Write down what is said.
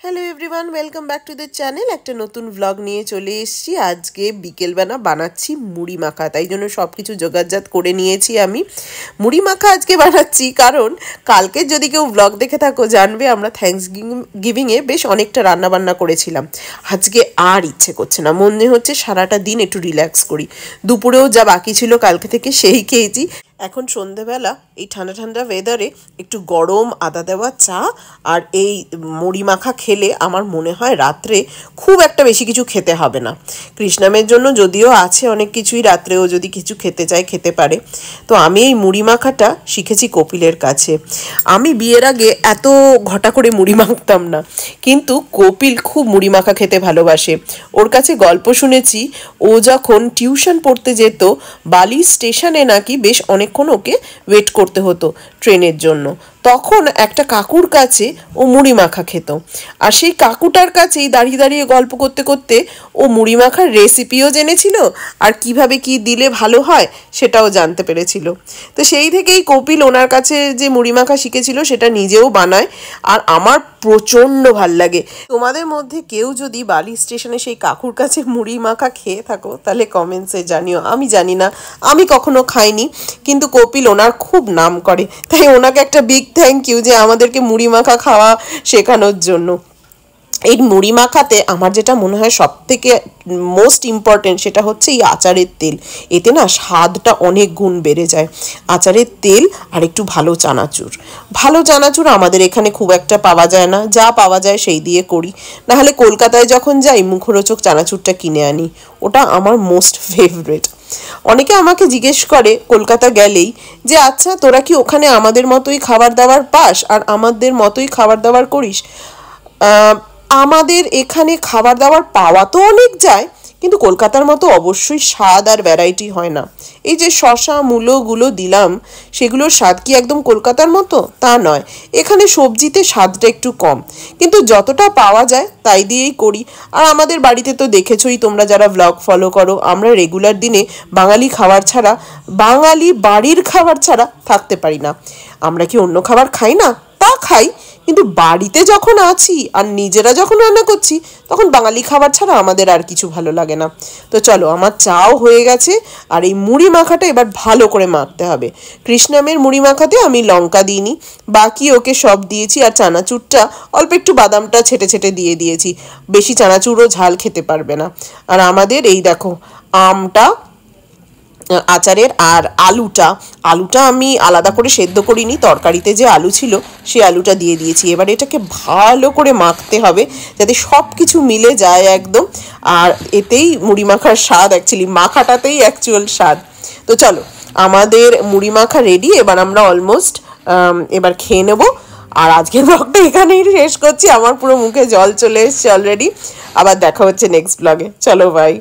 Hello everyone, welcome back to the channel. একটা নতুন vlog নিয়ে চলে এসেছি। আজকে বিকেলবেলা বানাচ্ছি মুড়ি মাখা, তাই জন্য সব কিছু জোগাড়জাত করে নিয়েছি। আমি মুড়ি মাখা আজকে বানাচ্ছি কারণ কালকে যদি কেউ ভ্লগ দেখে থাকো জানবে আমরা থ্যাঙ্কস গিভিংয়ে বেশ অনেকটা রান্নাবান্না করেছিলাম। আজকে আর ইচ্ছে করছে না, মনে হচ্ছে সারাটা দিন একটু রিল্যাক্স করি। দুপুরেও যা বাকি ছিল কালকে থেকে সেই খেয়েছি। এখন সন্ধেবেলা এই ঠান্ডা ঠান্ডা ওয়েদারে একটু গরম আদা দেওয়া চা আর এই মুড়ি মাখা খেলে আমার মনে হয় রাত্রে খুব একটা বেশি কিছু খেতে হবে না। কৃষ্ণামের জন্য যদিও আছে অনেক কিছুই, রাত্রেও যদি কিছু খেতে চায় খেতে পারে। তো আমি এই মুড়ি মাখাটা শিখেছি কপিলের কাছে। আমি বিয়ের আগে এত ঘটা করে মুড়ি মাখতাম না, কিন্তু কপিল খুব মুড়ি মাখা খেতে ভালোবাসে। ওর কাছে গল্প শুনেছি, ও যখন টিউশন পড়তে যেত বালি স্টেশনে নাকি বেশ অনেকক্ষণ ওকে ওয়েট করতে হতো ট্রেনের জন্য। তখন একটা কাকুর কাছে ও মুড়ি মাখা খেত, আর সেই কাকুটার কাছেই দাঁড়িয়ে দাঁড়িয়ে গল্প করতে করতে ও মুড়ি মাখার রেসিপিও জেনেছিল, আর কিভাবে কি দিলে ভালো হয় সেটাও জানতে পেরেছিল। তো সেই থেকেই কপিল ওনার কাছে যে মুড়ি মাখা শিখেছিল সেটা নিজেও বানায়, আর আমার প্রচণ্ড ভাল লাগে। তোমাদের মধ্যে কেউ যদি বালি স্টেশনে সেই কাকুর কাছে মুড়ি মাখা খেয়ে থাকো তাহলে কমেন্টসে জানিও। আমি জানি না, আমি কখনো খাইনি, কিন্তু কপিল ওনার খুব নাম করে, তাই ওনাকে একটা বিগ থ্যাংক ইউ যে আমাদেরকে মুড়ি মাখা খাওয়া শেখানোর জন্য। এই মুড়ি মাখাতে আমার যেটা মনে হয় সব থেকে মোস্ট ইম্পর্টেন্ট সেটা হচ্ছে এই আচারের তেল। এতে না স্বাদটা অনেক গুণ বেড়ে যায়। আচারের তেল আর একটু ভালো চানাচুর আমাদের এখানে খুব একটা পাওয়া যায় না, যা পাওয়া যায় সেই দিয়ে করি। নাহলে কলকাতায় যখন যাই মুখরোচক চানাচুরটা কিনে আনি, ওটা আমার মোস্ট ফেভারিট। অনেকে আমাকে জিজ্ঞেস করে কলকাতা গেলেই যে আচ্ছা তোরা কি ওখানে আমাদের মতোই খাবার দাবার পাস আর আমাদের মতোই খাবার দাবার করিস? আমাদের এখানে খাবার দাবার পাওয়া তো অনেক যায়, কিন্তু কলকাতার মতো অবশ্যই স্বাদ আর ভ্যারাইটি হয় না। এই যে শশা মূলোগুলো দিলাম সেগুলোর স্বাদ কি একদম কলকাতার মতো? তা নয়, এখানে সবজিতে স্বাদটা একটু কম, কিন্তু যতটা পাওয়া যায় তাই দিয়েই করি। আর আমাদের বাড়িতে তো দেখেছোই তোমরা যারা ব্লগ ফলো করো, আমরা রেগুলার দিনে বাঙালি বাড়ির খাবার ছাড়া থাকতে পারি না। আমরা কি অন্য খাবার খাই না? তা খাই, কিন্তু বাড়িতে যখন আছি আর নিজেরা যখন রান্না করছি তখন বাঙালি খাবার ছাড়া আমাদের আর কিছু ভালো লাগে না। তো চলো, আমার চাও হয়ে গেছে, আর এই মুড়ি মাখাটা এবার ভালো করে মাখতে হবে। কৃষ্ণামের মুড়ি মাখাতে আমি লঙ্কা দিইনি, বাকি ওকে সব দিয়েছি। আর চানাচুরটা অল্প একটু বাদামটা ছেটে ছেটে দিয়ে দিয়েছি, বেশি চানাচুরও ঝাল খেতে পারবে না। আর আমাদের এই দেখো আমটা আচারের, আর আলুটা আমি আলাদা করে সেদ্ধ করিনি, তরকারিতে যে আলু ছিল সেই আলুটা দিয়ে দিয়েছি। এবার এটাকে ভালো করে মাখতে হবে যাতে সব কিছু মিলে যায় একদম, আর এতেই মুড়ি মাখার স্বাদ, অ্যাকচুয়ালি মাখাটাতেই অ্যাকচুয়াল স্বাদ। তো চলো, আমাদের মুড়ি মাখা রেডি। এবার আমরা অলমোস্ট এবার খেয়ে নেবো। আর আজকের ব্লগটা এখানেই শেষ করছি, আমার পুরো মুখে জল চলে এসছে অলরেডি। আবার দেখা হচ্ছে নেক্সট ব্লগে। চলো, বাই।